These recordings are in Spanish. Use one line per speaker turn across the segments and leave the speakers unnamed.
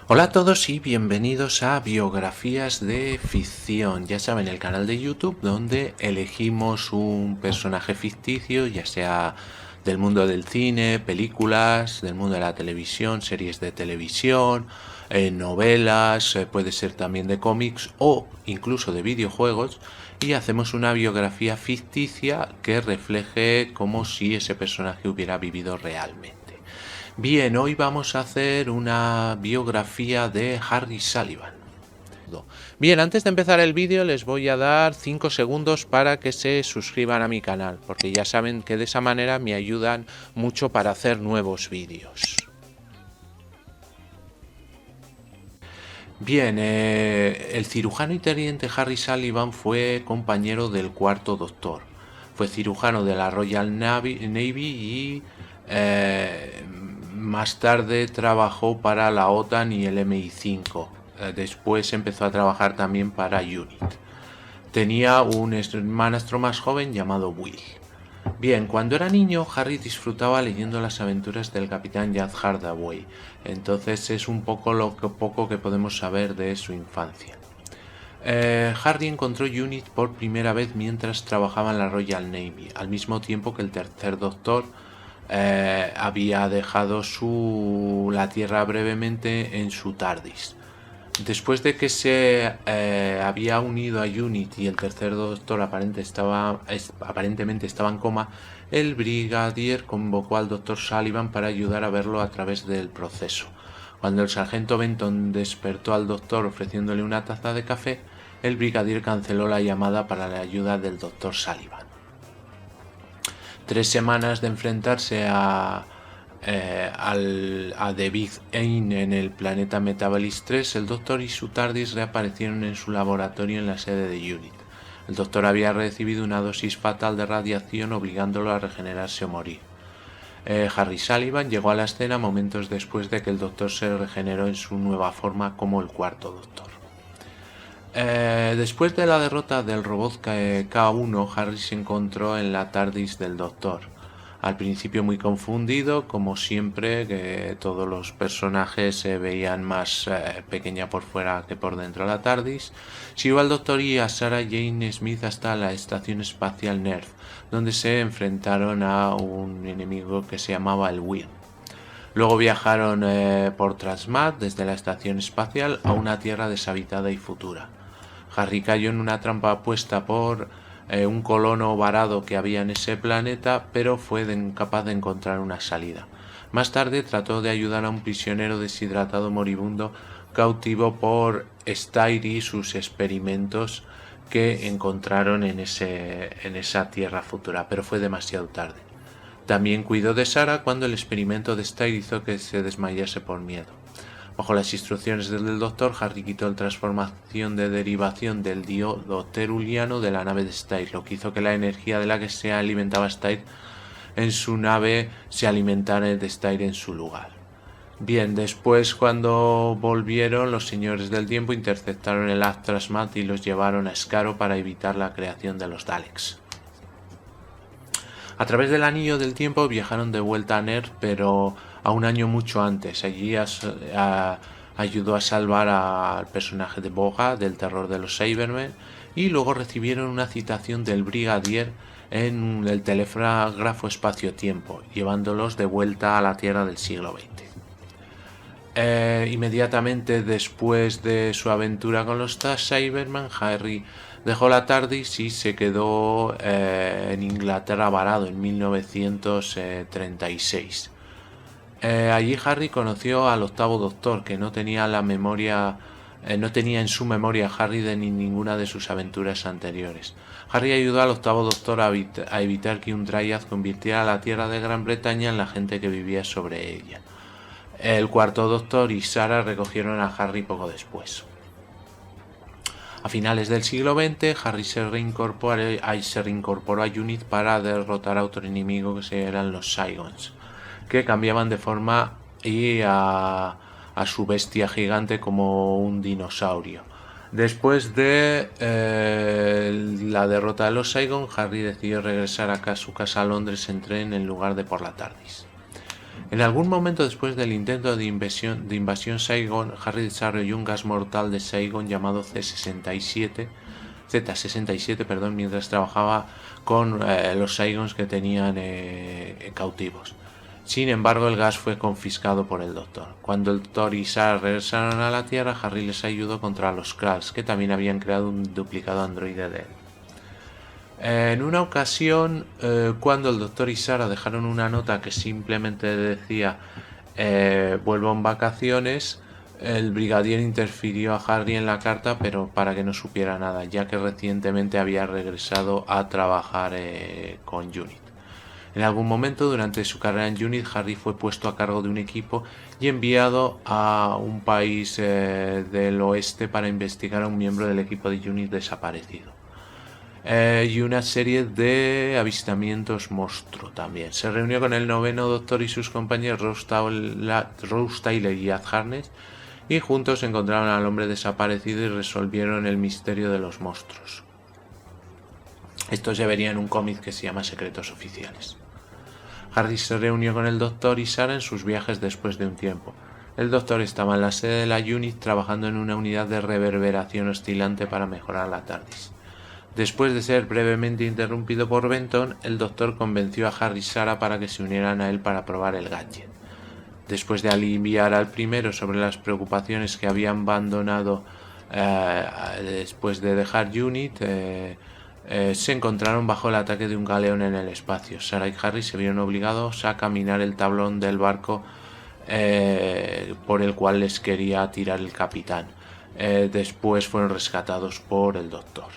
Hola a todos y bienvenidos a Biografías de Ficción. Ya saben, el canal de YouTube donde elegimos un personaje ficticio, ya sea del mundo del cine, películas, del mundo de la televisión, series de televisión, novelas, puede ser también de cómics o incluso de videojuegos, y hacemos una biografía ficticia que refleje como si ese personaje hubiera vivido realmente. Bien, hoy vamos a hacer una biografía de Harry Sullivan. Bien, antes de empezar el vídeo les voy a dar 5 segundos para que se suscriban a mi canal, porque ya saben que de esa manera me ayudan mucho para hacer nuevos vídeos. Bien, el cirujano interviniente Harry Sullivan fue compañero del cuarto doctor. Fue cirujano de la Royal Navy y más tarde trabajó para la OTAN y el MI5. Después empezó a trabajar también para UNIT. Tenía un hermanastro más joven llamado Will. Bien, cuando era niño, Harry disfrutaba leyendo las aventuras del capitán Jack Hardaway, entonces es un poco poco que podemos saber de su infancia. Harry encontró UNIT por primera vez mientras trabajaba en la Royal Navy, al mismo tiempo que el tercer doctor había dejado la Tierra brevemente en su TARDIS. Después de que se había unido a UNIT y el tercer doctor aparentemente estaba en coma, el brigadier convocó al doctor Sullivan para ayudar a verlo a través del proceso. Cuando el sargento Benton despertó al doctor ofreciéndole una taza de café, el brigadier canceló la llamada para la ayuda del doctor Sullivan. 3 semanas de enfrentarse a The Big Ein en el planeta Metabolis 3, el Doctor y su TARDIS reaparecieron en su laboratorio en la sede de UNIT. El Doctor había recibido una dosis fatal de radiación obligándolo a regenerarse o morir. Harry Sullivan llegó a la escena momentos después de que el Doctor se regeneró en su nueva forma como el cuarto Doctor. Después de la derrota del robot K1, Harry se encontró en la TARDIS del Doctor. Al principio muy confundido, como siempre, que todos los personajes se veían más pequeña por fuera que por dentro de la TARDIS, siguió al Doctor y a Sarah Jane Smith hasta la estación espacial Nerv, donde se enfrentaron a un enemigo que se llamaba el Will. Luego viajaron por Transmat desde la estación espacial a una Tierra deshabitada y futura. Harry cayó en una trampa puesta por un colono varado que había en ese planeta, pero fue incapaz de encontrar una salida. Más tarde trató de ayudar a un prisionero deshidratado moribundo cautivo por Styr y sus experimentos que encontraron en esa tierra futura, pero fue demasiado tarde. También cuidó de Sarah cuando el experimento de Styr hizo que se desmayase por miedo. Bajo las instrucciones del doctor, Harry quitó la transformación de derivación del diodo teruliano de la nave de Styr, lo que hizo que la energía de la que se alimentaba Styr en su nave se alimentara de Styr en su lugar. Bien, después cuando volvieron, los señores del tiempo interceptaron el Astrasmat y los llevaron a Skaro para evitar la creación de los Daleks. A través del anillo del tiempo viajaron de vuelta a Nerv, pero a un año mucho antes. Allí ayudó a salvar al personaje de Boga del terror de los Cybermen y luego recibieron una citación del Brigadier en el telégrafo espacio-tiempo, llevándolos de vuelta a la Tierra del siglo XX. Inmediatamente después de su aventura con los Cybermen, Harry dejó la TARDIS y se quedó en Inglaterra varado en 1936. Allí Harry conoció al octavo Doctor, que no tenía en su memoria Harry de ninguna de sus aventuras anteriores. Harry ayudó al octavo Doctor a evitar que un Dryad convirtiera a la Tierra de Gran Bretaña en la gente que vivía sobre ella. El cuarto Doctor y Sarah recogieron a Harry poco después. A finales del siglo XX, Harry se reincorporó a UNIT para derrotar a otro enemigo que eran los Saigons, que cambiaban de forma y a su bestia gigante como un dinosaurio. Después de la derrota de los Saigon, Harry decidió regresar a su casa a Londres en tren en lugar de por la TARDIS. En algún momento después del intento de invasión Saigon, Harry desarrolló un gas mortal de Saigon llamado Z67, mientras trabajaba con los Saigons que tenían cautivos. Sin embargo, el gas fue confiscado por el Doctor. Cuando el Doctor y Sarah regresaron a la Tierra, Harry les ayudó contra los Kralls, que también habían creado un duplicado androide de él. En una ocasión, cuando el Doctor y Sarah dejaron una nota que simplemente decía vuelvo en vacaciones, el brigadier interfirió a Harry en la carta, pero para que no supiera nada, ya que recientemente había regresado a trabajar con UNIT. En algún momento durante su carrera en UNIT, Harry fue puesto a cargo de un equipo y enviado a un país del oeste para investigar a un miembro del equipo de UNIT desaparecido. Y una serie de avistamientos monstruo también. Se reunió con el noveno Doctor y sus compañeros Rose Tyler y Ed Harness, y juntos encontraron al hombre desaparecido y resolvieron el misterio de los monstruos. Esto se vería en un cómic que se llama Secretos Oficiales. Harry se reunió con el Doctor y Sarah en sus viajes después de un tiempo. El Doctor estaba en la sede de la UNIT trabajando en una unidad de reverberación oscilante para mejorar la TARDIS. Después de ser brevemente interrumpido por Benton, el Doctor convenció a Harry y Sarah para que se unieran a él para probar el gadget. Después de aliviar al primero sobre las preocupaciones que había abandonado después de dejar UNIT, se encontraron bajo el ataque de un galeón en el espacio. Sarah y Harry se vieron obligados a caminar el tablón del barco por el cual les quería tirar el capitán. Después fueron rescatados por el Doctor.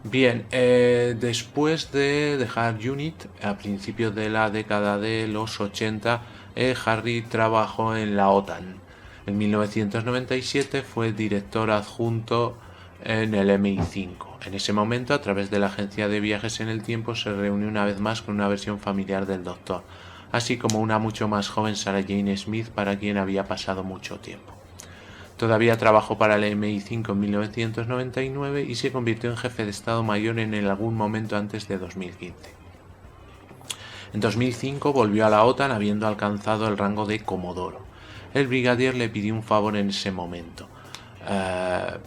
Bien, después de dejar UNIT, a principios de la década de los 80, Harry trabajó en la OTAN. En 1997 fue director adjunto en el MI5. En ese momento, a través de la agencia de viajes en el tiempo, se reunió una vez más con una versión familiar del Doctor, así como una mucho más joven Sarah Jane Smith, para quien había pasado mucho tiempo. Todavía trabajó para el MI5 en 1999 y se convirtió en jefe de Estado Mayor en algún momento antes de 2015. En 2005 volvió a la OTAN habiendo alcanzado el rango de Comodoro. El brigadier le pidió un favor en ese momento.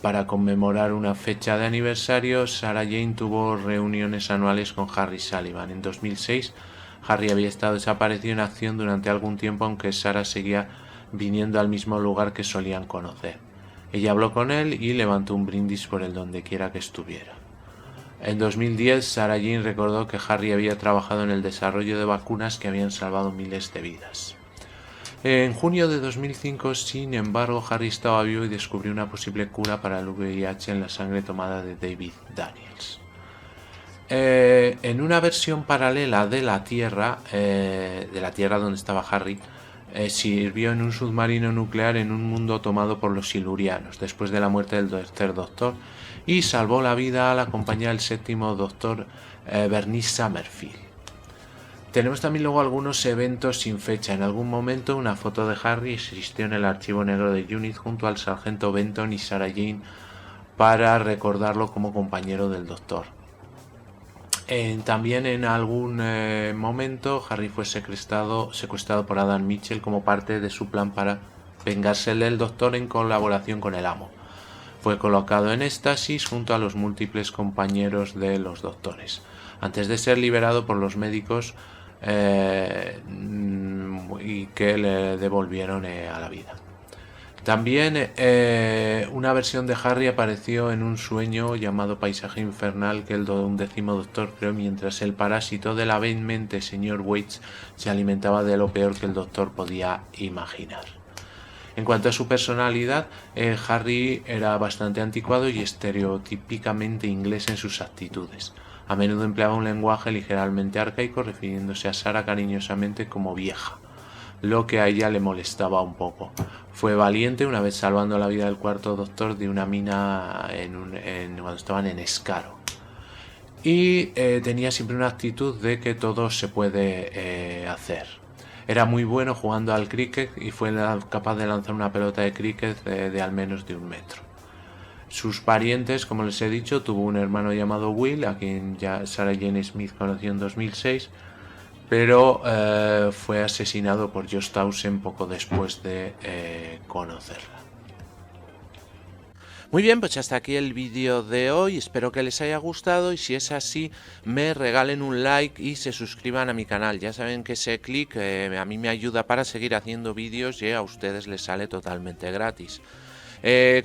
Para conmemorar una fecha de aniversario, Sarah Jane tuvo reuniones anuales con Harry Sullivan. En 2006, Harry había estado desaparecido en acción durante algún tiempo, aunque Sarah seguía viniendo al mismo lugar que solían conocer. Ella habló con él y levantó un brindis por el donde quiera que estuviera. En 2010, Sarah Jane recordó que Harry había trabajado en el desarrollo de vacunas que habían salvado miles de vidas. En junio de 2005, sin embargo, Harry estaba vivo y descubrió una posible cura para el VIH en la sangre tomada de David Daniels. En una versión paralela de la Tierra donde estaba Harry, sirvió en un submarino nuclear en un mundo tomado por los silurianos después de la muerte del tercer Doctor y salvó la vida a la compañía del séptimo Doctor, Bernice Summerfield. Tenemos también luego algunos eventos sin fecha. En algún momento una foto de Harry existió en el archivo negro de UNIT junto al sargento Benton y Sarah Jane para recordarlo como compañero del Doctor. También en algún momento Harry fue secuestrado por Adam Mitchell como parte de su plan para vengarse del Doctor en colaboración con el Amo. Fue colocado en éxtasis junto a los múltiples compañeros de los Doctores, antes de ser liberado por los médicos y que le devolvieron a la vida. También una versión de Harry apareció en un sueño llamado Paisaje Infernal que el 11º Doctor creó mientras el parásito de la vehemente señor Waits se alimentaba de lo peor que el Doctor podía imaginar. En cuanto a su personalidad, Harry era bastante anticuado y estereotípicamente inglés en sus actitudes. A menudo empleaba un lenguaje ligeramente arcaico, refiriéndose a Sarah cariñosamente como vieja, lo que a ella le molestaba un poco. Fue valiente, una vez salvando la vida del cuarto Doctor de una mina cuando estaban en Skaro. Y tenía siempre una actitud de que todo se puede hacer. Era muy bueno jugando al cricket y fue capaz de lanzar una pelota de cricket de al menos de 1 metro. Sus parientes, como les he dicho, tuvo un hermano llamado Will, a quien ya Sarah Jane Smith conoció en 2006, pero fue asesinado por Josh Townsend poco después de conocerla. Muy bien, pues hasta aquí el vídeo de hoy, espero que les haya gustado y si es así me regalen un like y se suscriban a mi canal. Ya saben que ese clic a mí me ayuda para seguir haciendo vídeos y a ustedes les sale totalmente gratis.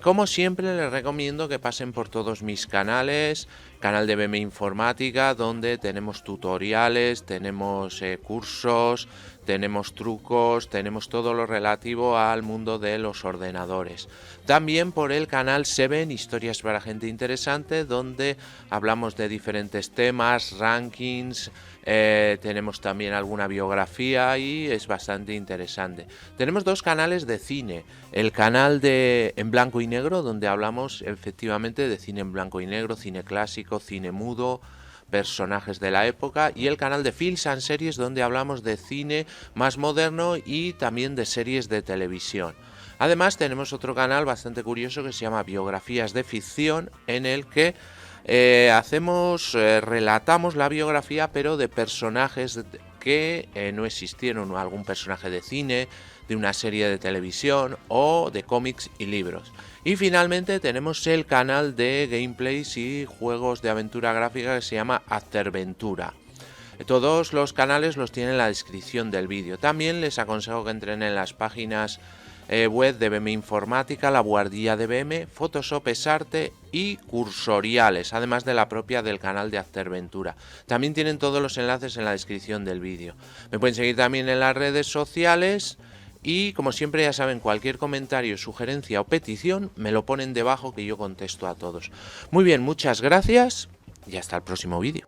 Como siempre les recomiendo que pasen por todos mis canales, canal de BM Informática, donde tenemos tutoriales, tenemos cursos, tenemos trucos, tenemos todo lo relativo al mundo de los ordenadores. También por el canal Seven, historias para gente interesante, donde hablamos de diferentes temas, rankings, tenemos también alguna biografía y es bastante interesante. Tenemos dos canales de cine, el canal de en blanco y negro, donde hablamos efectivamente de cine en blanco y negro, cine clásico, cine mudo, personajes de la época, y el canal de Films and Series, donde hablamos de cine más moderno y también de series de televisión. Además tenemos otro canal bastante curioso que se llama Biografías de Ficción, en el que relatamos la biografía pero de personajes que no existieron, algún personaje de cine, de una serie de televisión o de cómics y libros. Y finalmente tenemos el canal de gameplays y juegos de aventura gráfica que se llama Afterventura. Todos los canales los tienen en la descripción del vídeo. También les aconsejo que entren en las páginas web de BM Informática, La Buhardilla de BM, Photoshop es Arte y Cursoriales, además de la propia del canal de Afterventura. También tienen todos los enlaces en la descripción del vídeo. Me pueden seguir también en las redes sociales y, como siempre, ya saben, cualquier comentario, sugerencia o petición me lo ponen debajo que yo contesto a todos. Muy bien, muchas gracias y hasta el próximo vídeo.